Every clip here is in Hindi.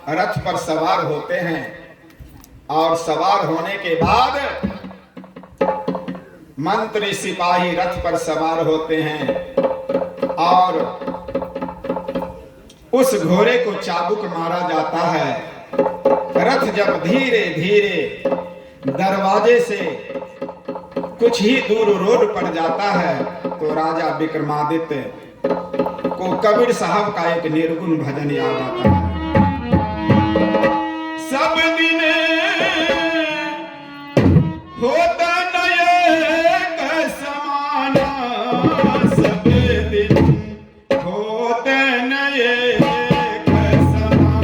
रथ पर सवार होते हैं और सवार होने के बाद मंत्री सिपाही रथ पर सवार होते हैं और उस घोड़े को चाबुक मारा जाता है। रथ जब धीरे धीरे दरवाजे से कुछ ही दूर रोड पर जाता है तो राजा विक्रमादित्य को कबीर साहब का एक निर्गुण भजन याद आता है। सब दिन होता नए का समाना, सब दिन होते नए का समाना।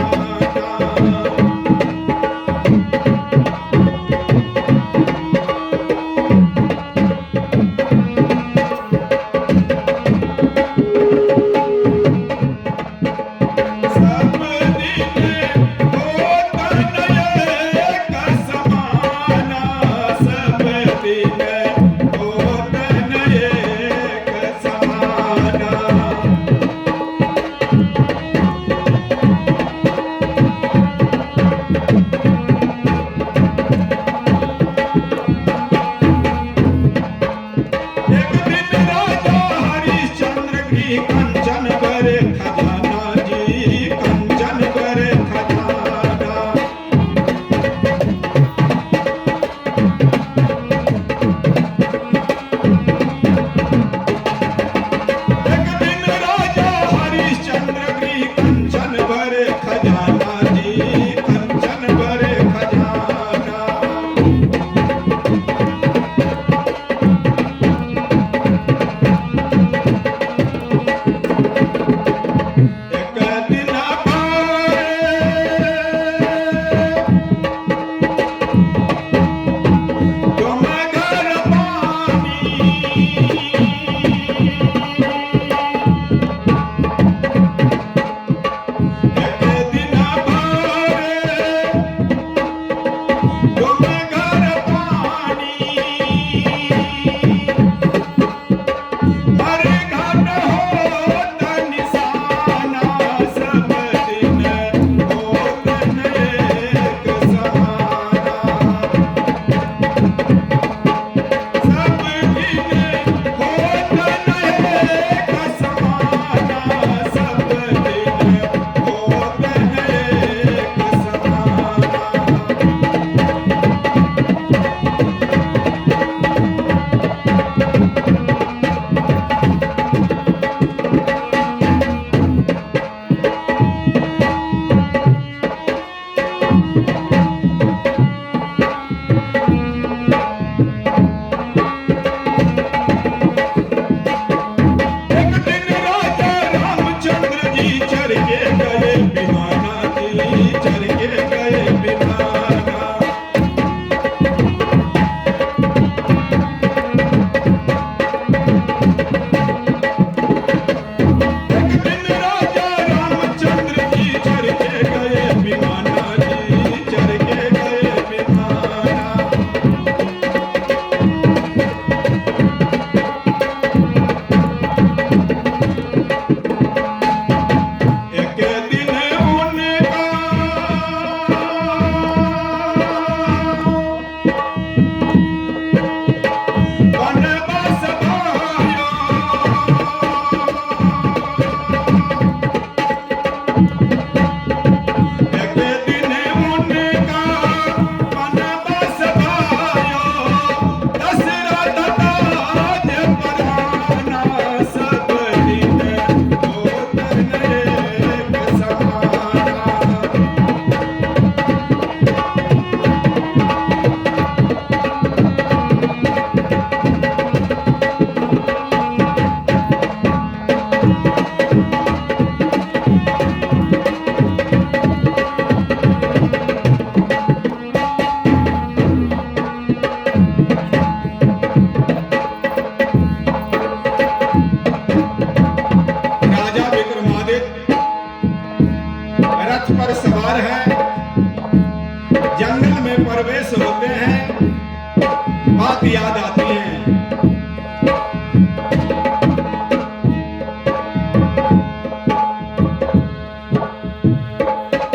बात याद आती है।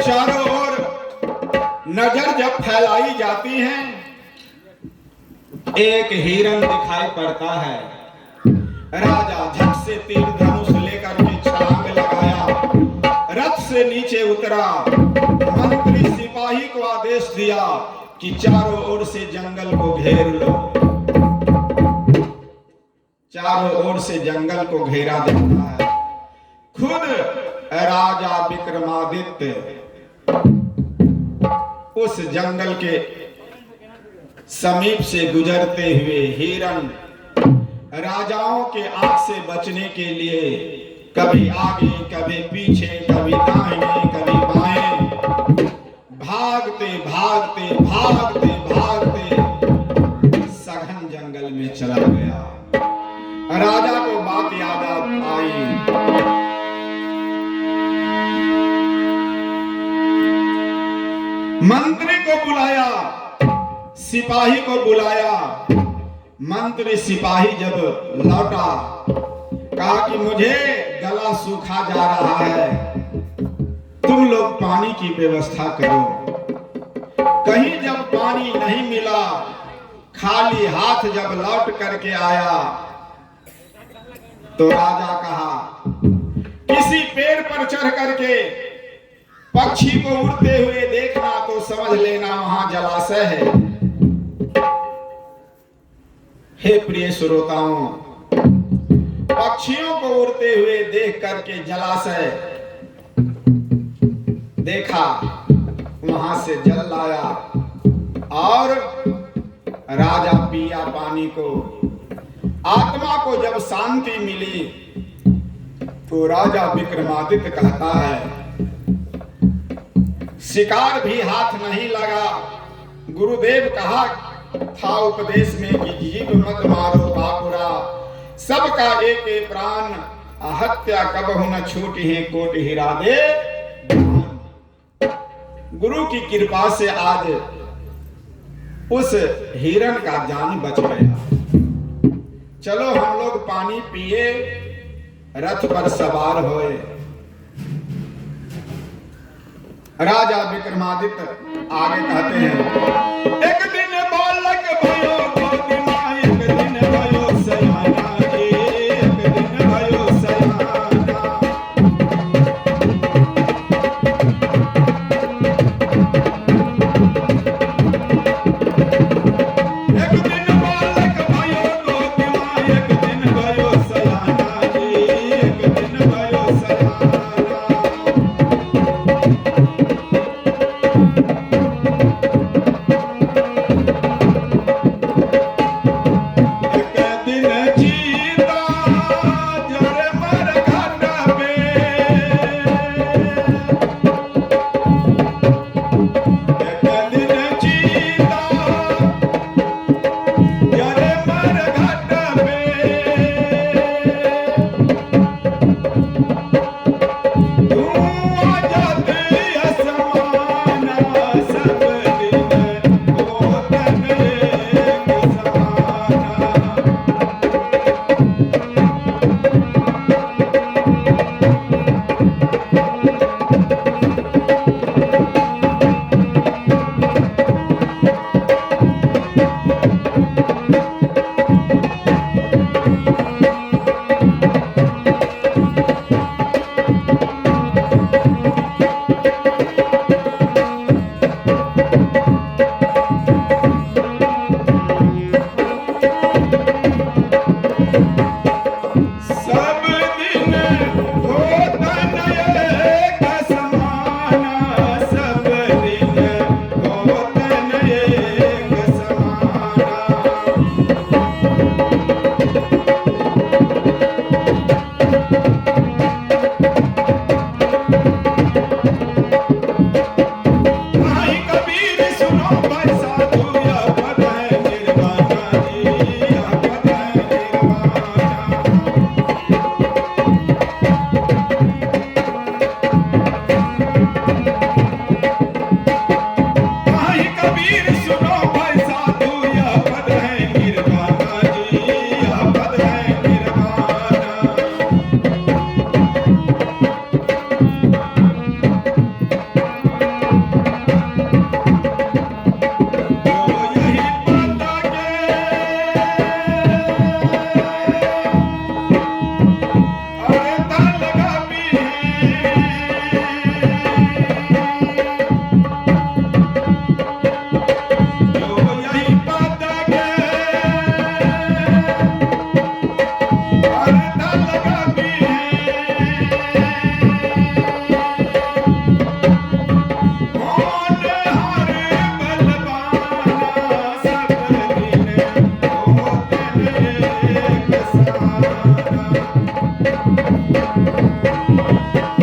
चारों नजर जब फैलाई जाती है, एक हिरन दिखाई पड़ता है। राजा झट से तीर धनुष लेकर के छलांग लगाया, रथ से नीचे उतरा। मंत्री सिपाही को आदेश दिया कि चारों ओर से जंगल को घेर लो। चारों ओर से जंगल को घेरा जाता है। खुद राजा विक्रमादित्य उस जंगल के समीप से गुजरते हुए हिरण राजाओं के आंख से बचने के लिए कभी आगे कभी पीछे, कभी दाहिने कभी बाएं, भागते भागते भागते भागते सघन जंगल में चला गया। राजा को बात याद आई। मंत्री को बुलाया, सिपाही को बुलाया। मंत्री सिपाही जब लौटा, कहा कि मुझे गला सूखा जा रहा है, तुम लोग पानी की व्यवस्था करो। कहीं जब पानी नहीं मिला, खाली हाथ जब लौट करके आया तो राजा कहा, किसी पेड़ पर चढ़ करके पक्षी को उड़ते हुए देखना तो समझ लेना वहां जलाशय है। हे प्रिय श्रोताओं, पक्षियों को उड़ते हुए देख करके जलाशय देखा, वहां से जल लाया और राजा पिया पानी को। आत्मा को जब शांति मिली तो राजा विक्रमादित्य कहता है, शिकार भी हाथ नहीं लगा। गुरुदेव कहा था उपदेश में कि जीव मत मारो बापुरा, सबका एक एक प्राण, हत्या कबहु न छूटी है कोटि हीरा दे। गुरु की कृपा से आज उस हिरण का जान बच गया। चलो हम लोग पानी पिए, रथ पर सवार होए। राजा विक्रमादित्य आगे कहते हैं, एक दिन